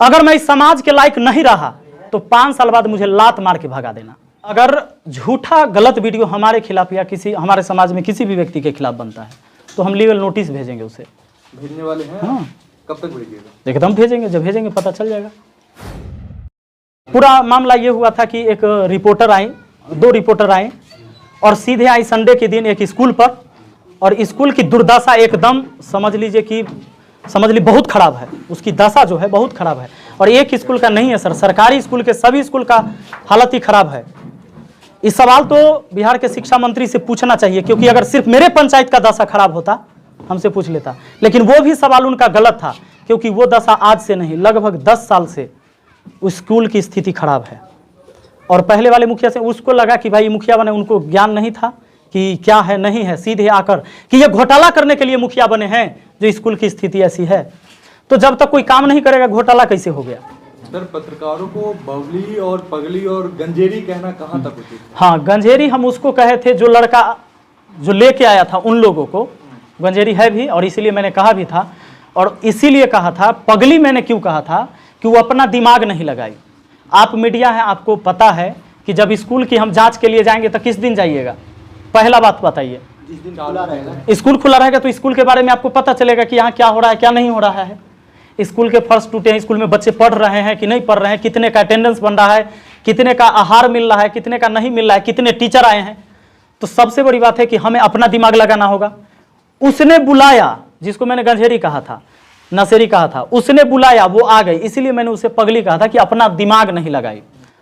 अगर मैं इस समाज के लायक नहीं रहा तो 5 साल बाद मुझे लात मार के भगा देना। अगर झूठा गलत वीडियो हमारे खिलाफ या किसी हमारे समाज में किसी भी व्यक्ति के खिलाफ बनता है तो हम लीगल नोटिस भेजेंगे उसे। भेजने वाले हैं? हाँ। कब तक भेजिएगा? एकदम भेजेंगे, जब भेजेंगे पता चल जाएगा। पूरा मामला ये हुआ था कि एक रिपोर्टर आई, 2 रिपोर्टर आए और सीधे आई संडे के दिन एक स्कूल पर, और स्कूल की दुर्दशा एकदम समझ लीजिए बहुत खराब है। उसकी दशा जो है बहुत खराब है, और एक स्कूल का नहीं है सर, सरकारी स्कूल के सभी स्कूल का हालत ही खराब है। इस सवाल तो बिहार के शिक्षा मंत्री से पूछना चाहिए, क्योंकि अगर सिर्फ मेरे पंचायत का दशा खराब होता हमसे पूछ लेता, लेकिन वो भी सवाल उनका गलत था, क्योंकि वो दशा आज से नहीं लगभग 10 साल से उस स्कूल की स्थिति खराब है। और पहले वाले मुखिया से उसको लगा कि भाई मुखिया बने, उनको ज्ञान नहीं था कि क्या है नहीं है, सीधे आकर कि ये घोटाला करने के लिए मुखिया बने हैं जो स्कूल की स्थिति ऐसी है। तो जब तक कोई काम नहीं करेगा घोटाला कैसे हो गया? सर, पत्रकारों को बबली और पगली और गंजेरी कहना कहाँ तक उचित? हाँ, गंजेरी हम उसको कहे थे जो लड़का जो लेके आया था उन लोगों को गंजेरी है भी, और इसीलिए मैंने कहा भी था। और इसीलिए कहा था पगली, मैंने क्यों कहा था कि वो अपना दिमाग नहीं लगाई। आप मीडिया है, आपको पता है कि जब स्कूल की हम जांच के लिए जाएंगे तो किस दिन जाइएगा? पहला बात बताइए। जिस दिन खुला रहेगा स्कूल खुला रहेगा तो स्कूल के बारे में आपको पता चलेगा कि यहाँ क्या हो रहा है क्या नहीं हो रहा है। स्कूल के फर्श टूटे हैं, स्कूल में बच्चे पढ़ रहे हैं कि नहीं पढ़ रहे हैं, कितने का अटेंडेंस बन रहा है, कितने का आहार मिल रहा है, कितने का नहीं मिल रहा है, कितने टीचर आए हैं। तो सबसे बड़ी बात है कि हमें अपना दिमाग लगाना होगा। उसने बुलाया, जिसको मैंने गंजेरी कहा था, नशेरी कहा था, उसने बुलाया, वो आ गई, इसीलिए मैंने उसे पगली कहा था कि अपना दिमाग नहीं लगाई।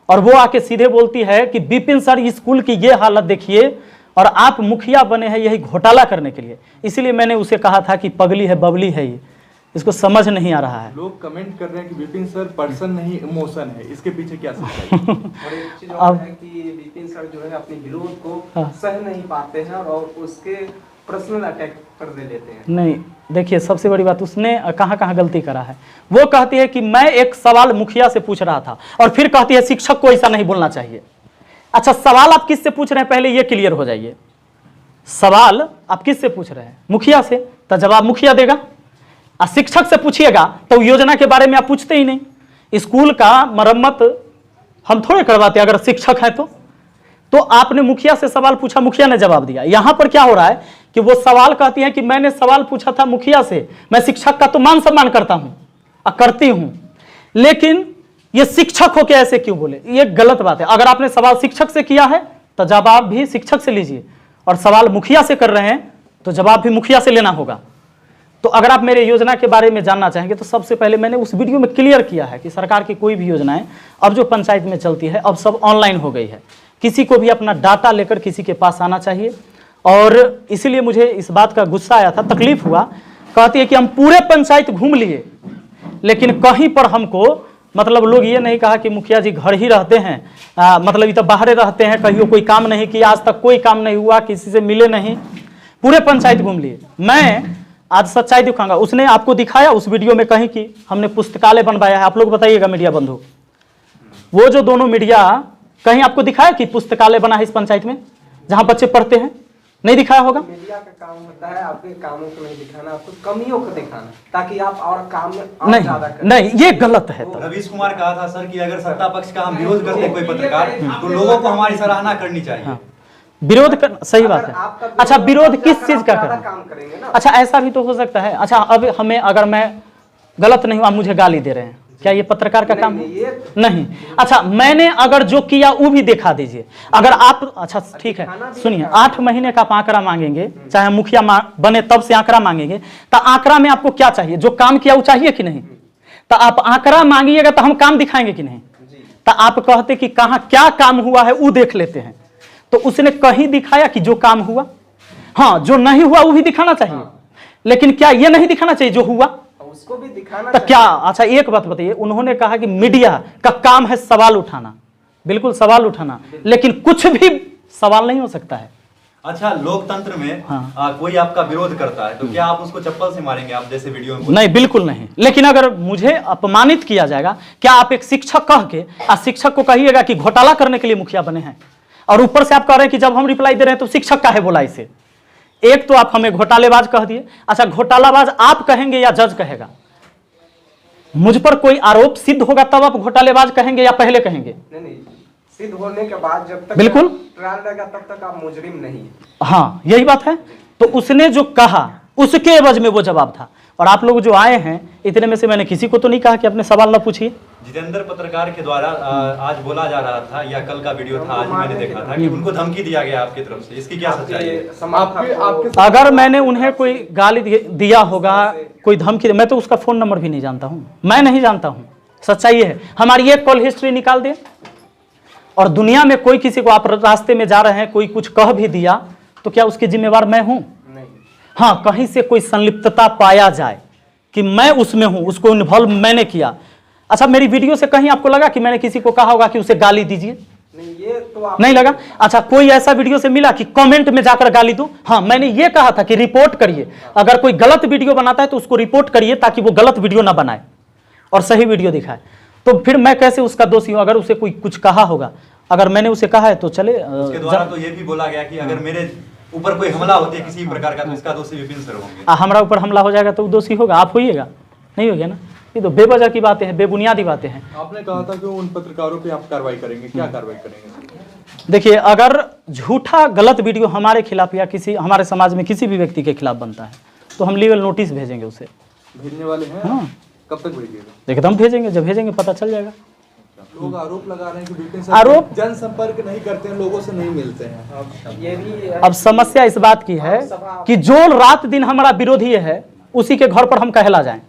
और वो आके सीधे बोलती है कि विपिन सर स्कूल की ये हालत देखिए और आप मुखिया बने हैं यही घोटाला करने के लिए। इसीलिए मैंने उसे कहा था कि पगली है, बबली है, ये इसको समझ नहीं आ रहा है। लोग कमेंट कर रहे हैं कि विपिन सर पर्सन नहीं इमोशन है, इसके पीछे क्या सच्चाई है? और एक चीज और है कि विपिन सर जो है अपने विरोध को सह नहीं पाते हैं और उसके पर्सनल अटैक कर देते हैं। नहीं, देखिए सबसे बड़ी बात उसने कहाँ गलती करा है। वो कहती है कि मैं एक सवाल मुखिया से पूछ रहा था और फिर कहती है शिक्षक को ऐसा नहीं बोलना चाहिए। अच्छा, सवाल आप किससे पूछ रहे हैं पहले ये क्लियर हो जाइए। सवाल आप किससे पूछ रहे हैं? मुखिया से, तो जवाब मुखिया देगा। और शिक्षक से पूछिएगा तो योजना के बारे में आप पूछते ही नहीं। स्कूल का मरम्मत हम थोड़े करवाते अगर शिक्षक है तो आपने मुखिया से सवाल पूछा, मुखिया ने जवाब दिया। यहां पर क्या हो रहा है कि वो सवाल कहती है कि मैंने सवाल पूछा था मुखिया से, मैं शिक्षक का तो मान सम्मान करता हूं और करती हूं, लेकिन ये शिक्षक हो के ऐसे क्यों बोले? ये गलत बात है। अगर आपने सवाल शिक्षक से किया है तो जवाब भी शिक्षक से लीजिए, और सवाल मुखिया से कर रहे हैं तो जवाब भी मुखिया से लेना होगा। तो अगर आप मेरे योजना के बारे में जानना चाहेंगे तो सबसे पहले मैंने उस वीडियो में क्लियर किया है कि सरकार की कोई भी योजनाएं अब जो पंचायत में चलती है अब सब ऑनलाइन हो गई है। किसी को भी अपना डाटा लेकर किसी के पास आना चाहिए, और इसीलिए मुझे इस बात का गुस्सा आया था, तकलीफ हुआ। कहती है कि हम पूरे पंचायत घूम लिए लेकिन कहीं पर हमको मतलब लोग ये नहीं कहा कि मुखिया जी घर ही रहते हैं, मतलब ये तो बाहर रहते हैं, कहीं कोई काम नहीं किया, आज तक कोई काम नहीं हुआ, किसी से मिले नहीं, पूरे पंचायत घूम लिए। मैं आज सच्चाई दिखाऊंगा। उसने आपको दिखाया उस वीडियो में कहीं कि हमने पुस्तकालय बनवाया है? आप लोग बताइएगा मीडिया बंधु, वो जो दोनों मीडिया कहीं आपको दिखाया कि पुस्तकालय बना है इस पंचायत में जहां बच्चे पढ़ते हैं? नहीं दिखाया होगा। मीडिया का काम होता है आपके कामों को नहीं दिखाना, आपको कमियों को दिखाना, ताकि आप और काम में और ज्यादा करें। नहीं, ये गलत है। तो रवीश कुमार कहा था सर कि अगर सत्ता पक्ष का हम विरोध करते कोई पत्रकार तो लोगों को हमारी सराहना करनी चाहिए। हाँ, विरोध कर, सही बात है। अच्छा, विरोध किस चीज का करना? अच्छा, ऐसा भी तो हो सकता है। अच्छा, अब हमें अगर मैं गलत नहीं हूं, आप मुझे गाली दे रहे हैं, क्या ये पत्रकार का काम है? नहीं। अच्छा, मैंने अगर जो किया वो भी दिखा दीजिए। अगर आप, अच्छा ठीक है, सुनिए, 8 महीने का आप आंकड़ा मांगेंगे, चाहे मुखिया बने तब से आंकड़ा मांगेंगे, तो आंकड़ा में आपको क्या चाहिए? जो काम किया वो चाहिए कि नहीं? तो आप आंकड़ा मांगिएगा तो हम काम दिखाएंगे कि नहीं? तो आप कहते कि कहाँ क्या काम हुआ है वो देख लेते हैं, तो उसने कहीं दिखाया कि जो काम हुआ? हाँ, जो नहीं हुआ वो भी दिखाना चाहिए, लेकिन क्या ये नहीं दिखाना चाहिए जो हुआ? उसको भी दिखाना तो क्या? अच्छा, एक बात बताइए, उन्होंने कहा कि मीडिया का काम है सवाल उठाना, बिल्कुल सवाल उठाना, लेकिन कुछ भी सवाल नहीं हो सकता है। अच्छा, लोकतंत्र में हाँ। कोई आपका विरोध करता है तो क्या आप उसको चप्पल से मारेंगे? आप जैसे वीडियो में नहीं, बिल्कुल नहीं। लेकिन अगर मुझे अपमानित किया जाएगा, क्या आप एक शिक्षक कह के शिक्षक को कहिएगा कि घोटाला करने के लिए मुखिया बने हैं, और ऊपर से आप कह रहे हैं कि जब हम रिप्लाई दे रहे हैं तो शिक्षक का है बोला इसे? एक तो आप हमें घोटालेबाज कह दिए। अच्छा, घोटालाबाज आप कहेंगे या जज कहेगा? मुझ पर कोई आरोप सिद्ध होगा तब आप घोटालेबाज कहेंगे या पहले कहेंगे? नहीं, सिद्ध होने के बाद जब तक बिल्कुल ट्रायल रहेगा तब तक आप मुजरिम नहीं। हाँ, यही बात है। तो उसने जो कहा उसके एवज में वो जवाब था। और आप लोग जो आए हैं इतने में से मैंने किसी को तो नहीं कहा कि अपने सवाल ना पूछिए। जितेंद्र पत्रकार के द्वारा आज बोला जा रहा था, या कल का वीडियो था, आज मैंने देखा था कि उनको धमकी दिया गया आपकी तरफ से, इसकी क्या सच्चाई है? अगर मैंने उन्हें कोई गाली दिया होगा, कोई धमकी, मैं तो उसका फोन नंबर भी नहीं जानता हूँ, मैं नहीं जानता हूँ। सच्चाई है, हमारी एक कॉल हिस्ट्री निकाल दे। और दुनिया में कोई किसी को, आप रास्ते में जा रहे हैं, कोई कुछ कह भी दिया तो क्या उसकी जिम्मेवार मैं हूं? हाँ, कहीं से कोई संलिप्तता पाया जाए कि मैं उसमें हूं, उसको इन्वॉल्व मैंने किया। अच्छा, मेरी वीडियो से कहीं आपको लगा कि मैंने किसी को कहा होगा कि उसे गाली दीजिए? नहीं, ये तो आप नहीं लगा। अच्छा, कोई ऐसा वीडियो से मिला कि कमेंट में जाकर गाली दूं? हाँ, मैंने ये कहा था कि रिपोर्ट करिए, अगर कोई गलत वीडियो बनाता है तो उसको रिपोर्ट करिए ताकि वो गलत वीडियो ना बनाए और सही वीडियो दिखाए। तो फिर मैं कैसे उसका दोषी हूं? अगर उसे कोई कुछ कहा होगा, अगर मैंने उसे कहा है तो चले। उसके द्वारा तो ये भी बोला गया कि अगर मेरे ऊपर कोई हमला होती है किसी प्रकार का तो इसका दोषी विपिन सर होंगे। हमारा ऊपर हमला हो जाएगा तो वो दोषी होगा, आप होइएगा? नहीं होगा ना। ये तो बेवजह की बातें हैं, बेबुनियादी बातें हैं। आपने कहा था कि उन पत्रकारों पे आप कार्रवाई करेंगे, क्या कार्रवाई करेंगे? देखिए, अगर झूठा गलत वीडियो हमारे खिलाफ या किसी हमारे समाज में किसी भी व्यक्ति के खिलाफ बनता है तो हम लीगल नोटिस भेजेंगे उसे। भेजने वाले हैं? हाँ, कब तक भेजिएगा? एकदम भेजेंगे, जब भेजेंगे पता चल जाएगा। लोग आरोप लगा रहे हैं कि विपिन सर आरोप जनसंपर्क नहीं करते हैं, लोगों से नहीं मिलते हैं। ये भी अब समस्या इस बात की है कि जो रात दिन हमारा विरोधी है उसी के घर पर हम कहला जाएं।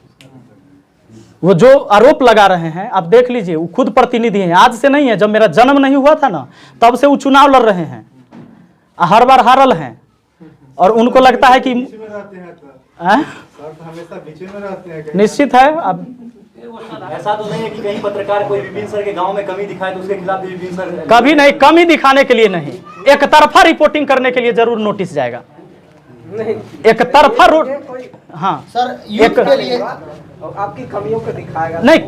वो जो आरोप लगा रहे हैं, आप देख लीजिए, वो खुद प्रतिनिधि हैं, आज से नहीं है, जब मेरा जन्म नहीं हुआ था ना तब से वो चुनाव लड़ रहे हैं, हर बार हारल हैं। और उनको लगता है कि निश्चित है। अब ऐसा तो नहीं है कि कहीं पत्रकार कोई विपिन सर के गांव में कमी दिखाए तो उसके खिलाफ भी विपिन सर कभी नहीं, कमी दिखाने के लिए नहीं, एक तरफा रिपोर्टिंग करने के लिए जरूर नोटिस जाएगा। एक तरफा हाँ सर, यूथ के लिए आपकी कमियों को दिखाएगा। नहीं,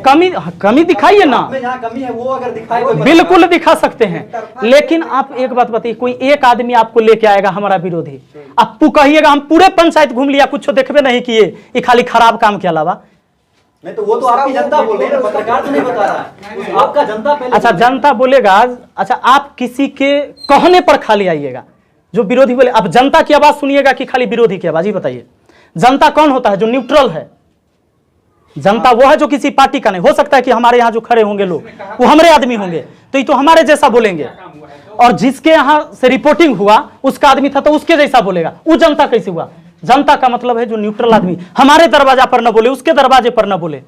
कमी दिखाइए ना, जहाँ कमी है वो अगर दिखाए तो बिल्कुल दिखा सकते हैं। लेकिन आप एक बात बताइए, कोई एक आदमी आपको लेके आएगा हमारा विरोधी, आपको कहिएगा हम पूरे पंचायत घूम लिया, कुछ देखबे नहीं किए, ये खाली खराब काम के अलावा। नहीं तो वो तो आपकी जनता बोल रही है, पत्रकार तो नहीं बता रहा है, आपका जनता पहले। अच्छा, जनता बोलेगा। अच्छा, आप किसी के कहने पर खाली आइएगा, जो विरोधी बोले। अब जनता की आवाज सुनिएगा कि खाली विरोधी की आवाज? ही बताइए, जनता कौन होता है? जो न्यूट्रल है। जनता वो है जो किसी पार्टी का नहीं। हो सकता है कि हमारे यहाँ जो खड़े होंगे लोग वो हमारे आदमी होंगे तो ये तो हमारे जैसा बोलेंगे, और जिसके यहाँ से रिपोर्टिंग हुआ उसका आदमी था तो उसके जैसा बोलेगा। वो जनता कैसे हुआ? जनता का मतलब है जो न्यूट्रल आदमी, हमारे दरवाजा पर न बोले, उसके दरवाजे पर न बोले।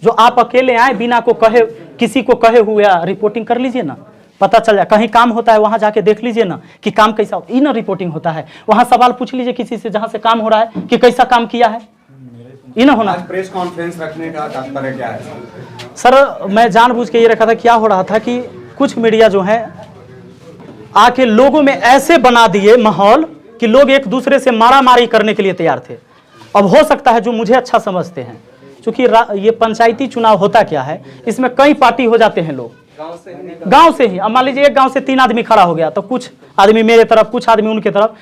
जो आप अकेले आए बिना को कहे, किसी को कहे हुए रिपोर्टिंग कर लीजिए ना, पता चल जाए। कहीं काम होता है वहां जाके देख लीजिए ना कि काम कैसा होता है, इन रिपोर्टिंग होता है। वहां सवाल पूछ लीजिए किसी से जहां से काम हो रहा है कि कैसा काम किया है, इन होना। प्रेस कॉन्फ्रेंस रखने का तात्पर्य क्या है? सर, मैं जानबूझ के ये रखा था, क्या हो रहा था कि कुछ मीडिया जो है आके लोगों में ऐसे बना दिए माहौल कि लोग एक दूसरे से मारामारी करने के लिए तैयार थे। अब हो सकता है जो मुझे अच्छा समझते हैं, क्योंकि ये पंचायती चुनाव होता क्या है, इसमें कई पार्टी हो जाते हैं लोग गांव से ही। अब मान लीजिए एक गांव से 3 आदमी खड़ा हो गया तो कुछ आदमी मेरे तरफ, कुछ आदमी उनके तरफ,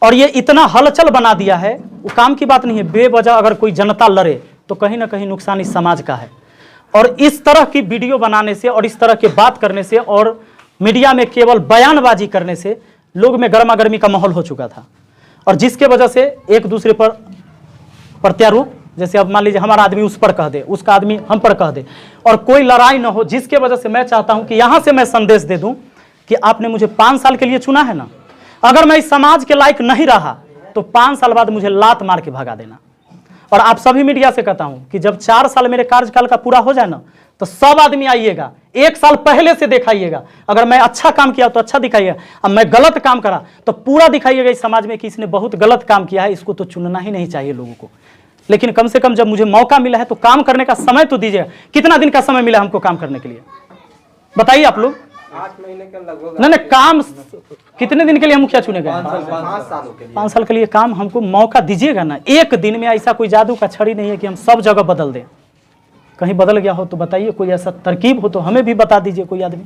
और ये इतना हलचल बना दिया है। वो काम की बात नहीं है, बेवजह अगर कोई जनता लड़े तो कहीं ना कहीं नुकसान इस समाज का है। और इस तरह की वीडियो बनाने से और इस तरह की बात करने से और मीडिया में केवल बयानबाजी करने से लोग में गर्मा गर्मी का माहौल हो चुका था, और जिसके वजह से एक दूसरे पर प्रत्यारोप, जैसे अब मान लीजिए हमारा आदमी उस पर कह दे, उसका आदमी हम पर कह दे, और कोई लड़ाई ना हो, जिसके वजह से मैं चाहता हूं कि यहां से मैं संदेश दे दूं कि आपने मुझे 5 साल के लिए चुना है ना, अगर मैं इस समाज के लायक नहीं रहा तो 5 साल बाद मुझे लात मार के भगा देना। और आप सभी मीडिया से कहता हूं कि जब 4 साल मेरे कार्यकाल का पूरा हो जाए ना तो सब आदमी आइएगा, 1 साल पहले से दिखाइएगा। अगर मैं अच्छा काम किया तो अच्छा दिखाइएगा, अब मैं गलत काम करा तो पूरा दिखाइएगा इस समाज में कि इसने बहुत गलत काम किया है, इसको तो चुनना ही नहीं चाहिए लोगों को। लेकिन कम से कम जब मुझे मौका मिला है तो काम करने का समय तो दीजिएगा। कितना दिन का समय मिला हमको काम करने के लिए, बताइए आप लोग? 8 महीने के लगभग। नहीं, काम कितने दिन के लिए हम मुखिया चुने गए? 5 साल के लिए काम हमको मौका दीजिएगा ना। एक दिन में ऐसा कोई जादू का छड़ी नहीं है कि हम सब जगह बदल दें। कहीं बदल गया हो तो बताइए, कोई ऐसा तरकीब हो तो हमें भी बता दीजिए कोई आदमी।